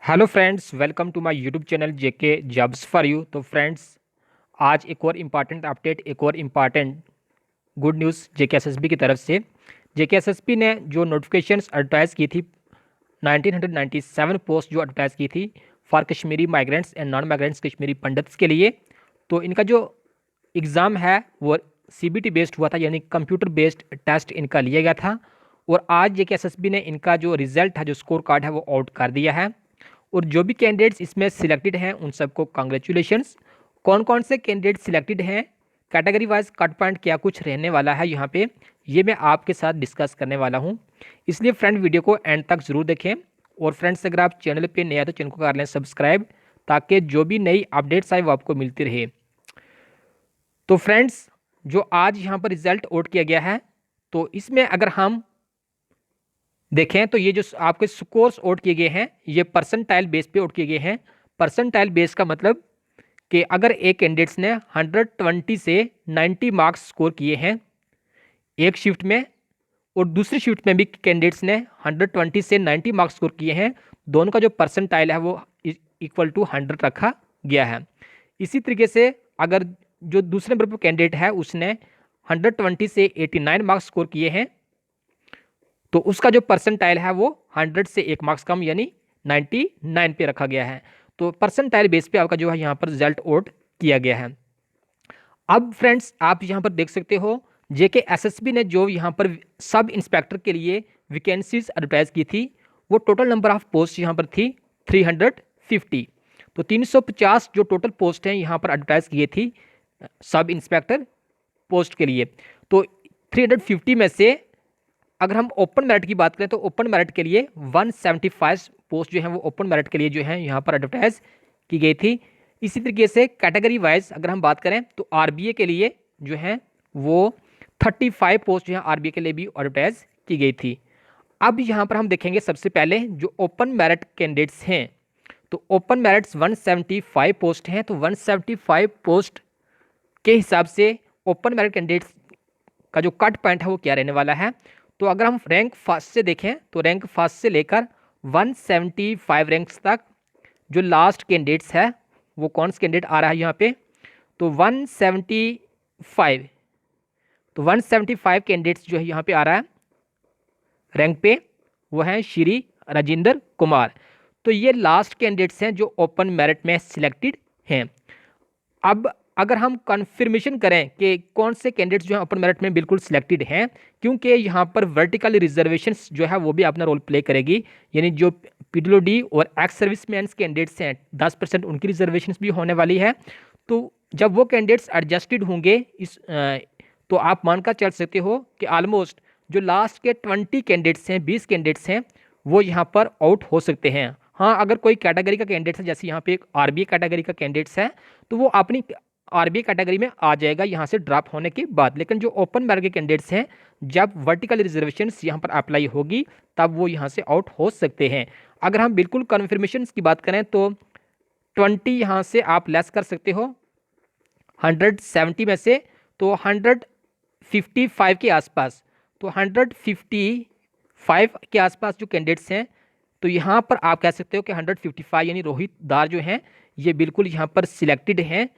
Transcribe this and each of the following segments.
Hello friends, welcome to my YouTube channel JK jobs for you. तो friends, आज एक और इम्पॉर्टेंट अपडेट, एक और important good news JK SSB की तरफ से। जेके एसएसबी ने जो नोटिफिकेशंस एडवर्टाइज की थी, 1997 पोस्ट जो एडवर्टाइज की थी for Kashmiri migrants and non migrants Kashmiri pandits के लिए, तो इनका जो एग्ज़ाम है वो सीबीटी बेस्ड हुआ था, यानी कंप्यूटर बेस्ड टेस्ट इनका लिया गया था। और आज जेके एसएसबी ने इनका जो रिजल्ट है, जो स्कोर कार्ड है, वो आउट कर दिया है। और जो भी कैंडिडेट्स इसमें सिलेक्टेड हैं उन सबको कांग्रेचुलेशंस। कौन कौन से कैंडिडेट सिलेक्टेड हैं, कैटेगरी वाइज कट पॉइंट क्या कुछ रहने वाला है यहाँ पे, ये मैं आपके साथ डिस्कस करने वाला हूँ। इसलिए फ्रेंड, वीडियो को एंड तक ज़रूर देखें। और फ्रेंड्स, अगर आप चैनल पे नए हैं तो चैनल को कर लें सब्सक्राइब, ताकि जो भी नई अपडेट्स आए वो आपको मिलती रहे। तो फ्रेंड्स, जो आज यहाँ पर रिजल्ट आउट किया गया है, तो इसमें अगर हम देखें तो ये जो आपके स्कोर्स आउट किए गए हैं, ये परसेंटाइल बेस पे आउट किए गए हैं। परसेंटाइल बेस का मतलब कि अगर एक कैंडिडेट्स ने 120 से 90 मार्क्स स्कोर किए हैं एक शिफ्ट में, और दूसरी शिफ्ट में भी कैंडिडेट्स ने 120 से 90 मार्क्स स्कोर किए हैं, दोनों का जो परसेंटाइल है वो इक्वल टू 100 रखा गया है। इसी तरीके से अगर जो दूसरे नंबर पर कैंडिडेट है उसने 120 से 89 मार्क्स स्कोर किए हैं, तो उसका जो परसेंटाइल है वो 100 से 1 मार्क्स कम, यानी 99 पे रखा गया है। तो परसेंटाइल बेस पे आपका जो है यहाँ पर रिजल्ट आउट किया गया है। अब फ्रेंड्स, आप यहाँ पर देख सकते हो जेके एसएसबी ने जो यहाँ पर सब इंस्पेक्टर के लिए वैकेंसीज एडवर्टाइज की थी, वो टोटल नंबर ऑफ पोस्ट यहाँ पर थी 350। तो 350 जो टोटल पोस्ट हैं यहाँ पर एडवर्टाइज किए थी सब इंस्पेक्टर पोस्ट के लिए। तो 350 में से अगर हम ओपन मेरिट की बात करें तो ओपन मेरिट के लिए 175 पोस्ट जो है वो ओपन मेरिट के लिए जो है यहाँ पर एडवर्टाइज की गई थी। इसी तरीके से कैटेगरी वाइज अगर हम बात करें तो आरबीए के लिए जो है वो 35 पोस्ट जो है आरबीए के लिए भी एडवर्टाइज की गई थी। अब यहाँ पर हम देखेंगे सबसे पहले जो ओपन मेरिट कैंडिडेट्स हैं, तो ओपन मेरिट्स 175 पोस्ट हैं। तो 175 पोस्ट के हिसाब से ओपन मेरिट कैंडिडेट्स का जो कट पॉइंट है वो क्या रहने वाला है। तो अगर हम रैंक फर्स्ट से देखें तो रैंक फर्स्ट से लेकर 175 रैंक्स तक जो लास्ट कैंडिडेट्स है वो कौन सा कैंडिडेट आ रहा है यहाँ पे, तो 175, तो 175 कैंडिडेट्स जो है यहाँ पे आ रहा है रैंक पे, वो हैं श्री राजेंद्र कुमार। तो ये लास्ट कैंडिडेट्स हैं जो ओपन मेरिट में सिलेक्टेड हैं। अब अगर हम कंफर्मेशन करें कि कौन से कैंडिडेट्स जो है ओपन मेरिट में बिल्कुल सिलेक्टेड हैं, क्योंकि यहाँ पर वर्टिकल रिजर्वेशंस जो है वो भी अपना रोल प्ले करेगी, यानी जो पीडब्ल्यूडी और एक्स सर्विसमैन कैंडिडेट्स हैं 10% उनकी रिजर्वेशंस भी होने वाली है। तो जब वो कैंडिडेट्स एडजस्टेड होंगे तो आप मानकर चल सकते हो कि ऑलमोस्ट जो लास्ट के 20 कैंडिडेट्स हैं, 20 कैंडिडेट्स हैं, वो यहाँ पर आउट हो सकते हैं। हाँ, अगर कोई कैटेगरी का कैंडिडेट है, जैसे यहाँ पे एक आरबीए कैटेगरी का कैंडिडेट्स है, तो वो अपनी आरबीए कैटेगरी में आ जाएगा यहाँ से ड्रॉप होने के बाद। लेकिन जो ओपन मेरिट के कैंडिडेट्स हैं, जब वर्टिकल रिजर्वेशंस यहाँ पर अप्लाई होगी तब वो यहाँ से आउट हो सकते हैं। अगर हम बिल्कुल कन्फर्मेशन की बात करें तो 20 यहाँ से आप लेस कर सकते हो 170 में से, तो 155 के आसपास, तो 155 के आसपास जो कैंडिडेट्स हैं, तो यहाँ पर आप कह सकते हो कि 155 यानी रोहित दार जो हैं ये बिल्कुल यहाँ पर सिलेक्टेड हैं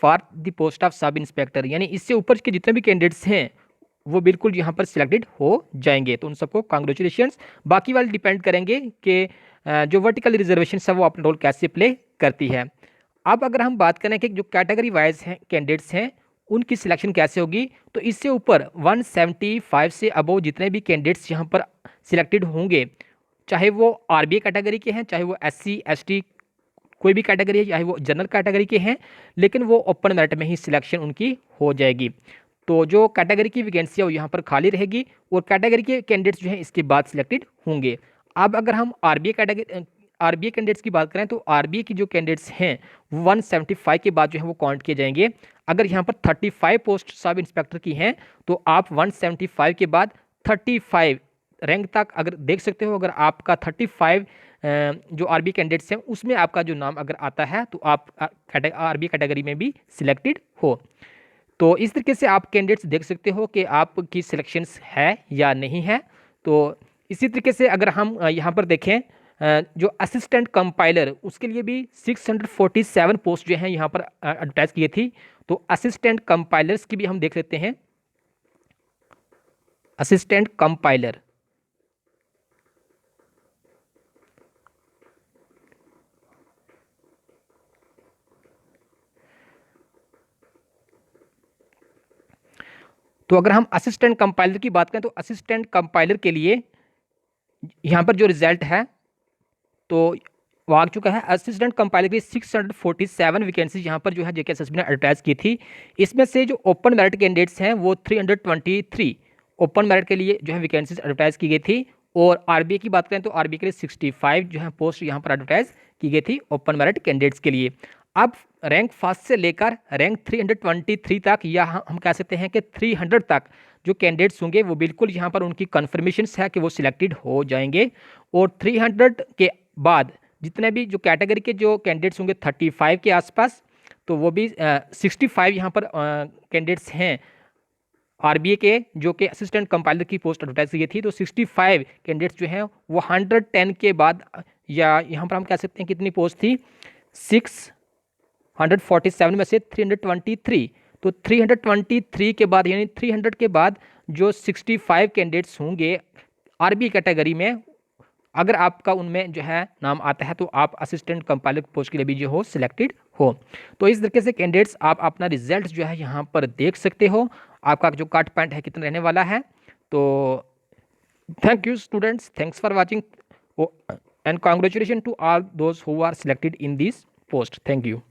for the post of sub inspector. यानी इससे ऊपर के जितने भी कैंडिडेट्स हैं वो बिल्कुल यहाँ पर सिलेक्टेड हो जाएंगे। तो उन सबको कांग्रेचुलेशंस। बाकी वाले डिपेंड करेंगे कि जो वर्टिकल रिजर्वेशन है वो अपना रोल कैसे प्ले करती है। अब अगर हम बात करें कि जो कैटेगरी वाइज हैं कैंडिडेट्स हैं उनकी सिलेक्शन कैसे होगी, तो इससे ऊपर 175 से अबव जितने भी कैंडिडेट्स यहाँ पर सिलेक्टेड होंगे, चाहे वो आरबीए कैटेगरी के हैं, चाहे वो एससी एसटी कोई भी कैटेगरी है, चाहे वो जनरल कैटेगरी के हैं, लेकिन वो ओपन मेरिट में ही सिलेक्शन उनकी हो जाएगी। तो जो कैटेगरी की वैकेंसी है वो यहाँ पर खाली रहेगी और कैटेगरी के कैंडिडेट्स जो हैं इसके बाद सिलेक्टेड होंगे। अब अगर हम आरबीए कैंडिडेट्स की बात करें तो आरबीए की जो कैंडिडेट्स हैं 175 के बाद जो है वो काउंट किए जाएंगे। अगर यहाँ पर 35 पोस्ट सब इंस्पेक्टर की हैं तो आप 175 के बाद 35 रैंक तक अगर देख सकते हो, अगर आपका 35 जो आरबी कैंडिडेट्स हैं उसमें आपका जो नाम अगर आता है तो आप आरबी कैटेगरी में भी सिलेक्टेड हो। तो इस तरीके से आप कैंडिडेट्स देख सकते हो कि आपकी सिलेक्शंस है या नहीं है। तो इसी तरीके से अगर हम यहाँ पर देखें जो असिस्टेंट कंपाइलर उसके लिए भी 647 पोस्ट जो हैं यहाँ पर एडवर्टाइज किए थी। तो असिस्टेंट कंपाइलर्स की भी हम देख लेते हैं। असिस्टेंट कंपाइलर, तो अगर हम असिस्टेंट कंपाइलर की बात करें तो असिस्टेंट कंपाइलर के लिए यहाँ पर जो रिजल्ट है तो वो आ चुका है। असिस्टेंट कंपाइलर के 647 वैकेंसीज यहाँ पर जो है जेकेएसएसबी ने एडवर्टाइज की थी। इसमें से जो ओपन मेरिट कैंडिडेट्स हैं वो 323 ओपन मेरिट के लिए जो है वैकेंसीज एडवर्टाइज की गई थी। और आरबीए की बात करें तो आरबीए के लिए 65 जो है पोस्ट यहाँ पर एडवर्टाइज की गई थी ओपन मेरिट कैंडिडेट्स के लिए। अब रैंक फर्स्ट से लेकर रैंक 323 तक, या हम कह सकते हैं कि 300 तक जो कैंडिडेट्स होंगे वो बिल्कुल यहाँ पर उनकी कन्फर्मेशन है कि वो सिलेक्टेड हो जाएंगे। और 300 के बाद जितने भी जो कैटेगरी के जो कैंडिडेट्स होंगे 35 के आसपास, तो वो भी 65 यहाँ पर कैंडिडेट्स हैं आरबीए के जो कि असिस्टेंट कंपाइलर की पोस्ट एडवर्टाइज की थी। तो 65 कैंडिडेट्स जो हैं वो 110 के बाद, या यहाँ पर हम कह सकते हैं कितनी पोस्ट थी 647 में से 323, तो 323 के बाद यानी 300 के बाद जो 65 कैंडिडेट्स होंगे आरबीए कैटेगरी में, अगर आपका उनमें जो है नाम आता है तो आप असिस्टेंट कंपाइलर पोस्ट के लिए भी जो हो सिलेक्टेड हो। तो इस तरीके से कैंडिडेट्स आप अपना रिजल्ट जो है यहाँ पर देख सकते हो, आपका जो कट पॉइंट है कितना रहने वाला है। तो thank you students, thanks for watching and congratulation to all those who are selected in this post. Thank you.